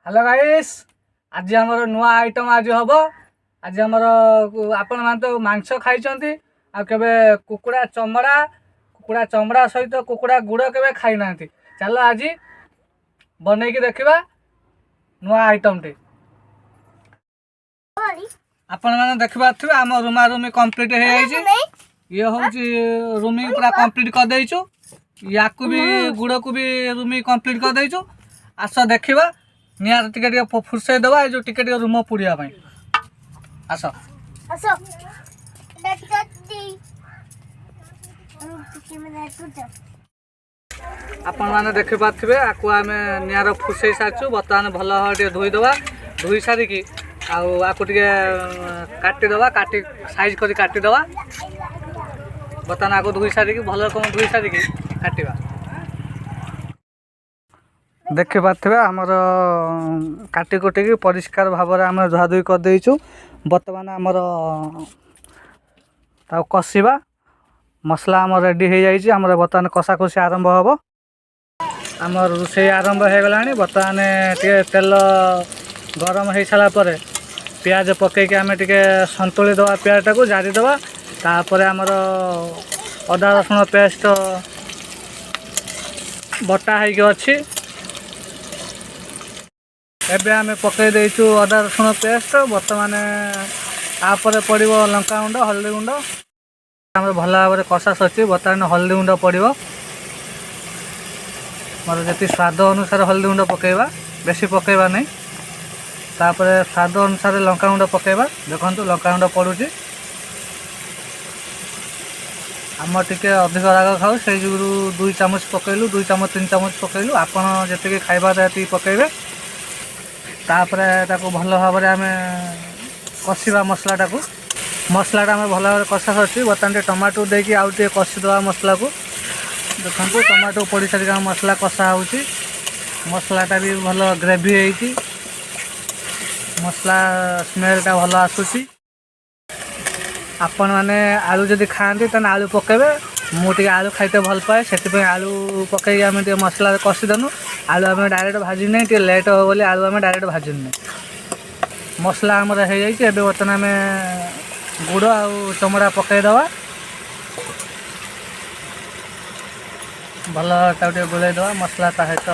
Hello guys, आज आमर नुआ आइटम आज हम आज आमर आपण मान तो मांस खाई केबे कुकुड़ा चमड़ा सहित कुकुड़ा गुड़ केबे खाई ना। चलो आज बन की देखा नुआ आइटम टे आपण मैंने देखा थे आम रूमा रूमी कम्प्लीट ये हूँ रूमी पूरा कम्प्लीट कर देचु या भी गुड़ को भी रूमी कम्प्लीट कर देचु। आस देखा निआर टिके फुर्सई दबा जो टिके रूम पुड़िया आस आपण मैंने देखि पारे आपको आम निआर फुर्सई सारी बर्तमान भल भाव धोईदे धोई सारिकी आपको काटिदे काटी साइज कर काटिदे बर्तमान आपको धोई सारिकी भल रकम धोई सारिकी काटा देखि पारे आमर काटी कुटिकी परिष्कार भाव में आम धुआधुई करदेचु। बर्तमान आमर कषा मसला आम रेडी हो जाइए। आमर बर्तमान कषा कषि आरंभ हम आम रोषे आरंभ हो गला। बर्तमान टे तेल गरम हो सारा पर पियाज पकईकि आम टे संतुली दवा पियाज टाक जारीदे तापर आमर अदा रसुण पेस्ट बटा हो अच्छी एबे आम पकई देचु अदा रसुण पेस्ट। बर्तमान आपर पड़ो लंका गुंड हल्दी गुंड आम भल भाव में कषा सची। बर्तमान हल्दी गुंड पड़ो मोर जी स्वाद अनुसार हल्दी गुंड पकेबा बेसी पकेबा नहीं। तापर स्वाद अनुसार लंका गुंड पकेबा देखो लंका गुंड पड़ुची आम टिके अधिक राग खाऊ से जो 2 चामच पकईलु 2 चामच 3 चामच पकईलु आपन जी खाइबा ये पकईबे। तापर ताको भल भाव में आम कषा मसलाटा आम भल भाव कषा सची। बर्तमान टमाटो देकी आउ टे कषिदे मसला को देखो टमाटो पड़ सारिक मसला कषा हो मसलाटा भी भल ग्रेवी हो मसला स्मेलटा भल आसूसी। आपण मैंने आलू जदि खाती तेना आलू पकेबे मुझे आलू खाइते भल पाए से आलू पकई आम मसला कषिदेनु। आलू आम डायरेक्ट भाजी नहीं टे लेट हो बोली आलू आम डायरेक्ट भाजु नहीं मसला आमर हो जाए। बर्तमान आम गुड़ आ चमड़ा पकईदे भल ताकि गोलैदे मसला ता सहित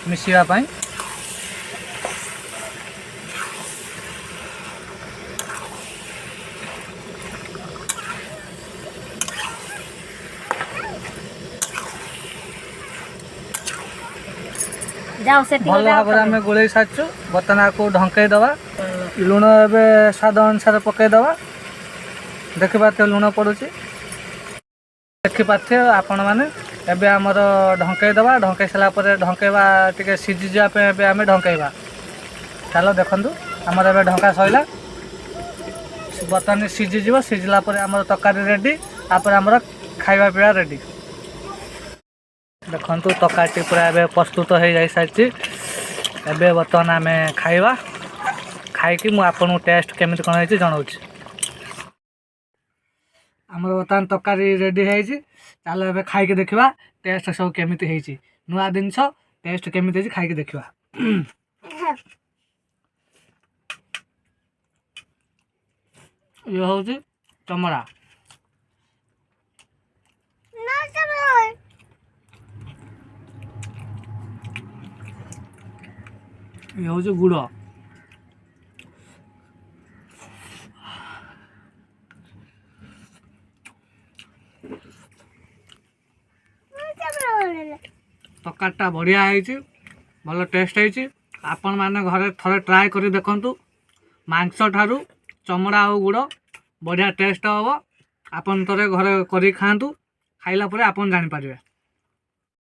मिसापी भल भाव में गोल सारी। बर्तमान आपको ढंकईदे लुण ए स्वाद अनुसार पकईदे देखि पारे लुण पड़ुची देखि पारे आपण मैंने एबे आमर ढंकईदे ढंकई सारापर ढंकईबा टे सीझी जावाई आम ढंकईबा। चलो देखु आमर ए ढंका सैला बर्तमान सीझीज सीझला आमर तरकारी रेडी तापर आमर खाइबा पीवा रेडी देखु तरकारी पूरा ए प्रस्तुत हो जा सारी। एबे बर्तमान आम खाइबा खाई मु आपन टेस्ट केमिति कौन होइछि जनाउछि। आमर बर्तमान तरकारी रेडी है। चलो ए खाई देखा टेस्ट सब केमिति होइछि नुआ जिनस टेस्ट केमिति होइछि खाई देखा। ये हूँ चमड़ा ये हूँ गुड़ तरकारीटा बढ़िया है भल टेस्ट है। आपण मैंने घरे थोड़े ट्राए कर देखु मांस ठारू चमड़ा और गुड़ बढ़िया टेस्ट हम आपन थोड़े घरे कर खातु खाइला आपन जानी पारे।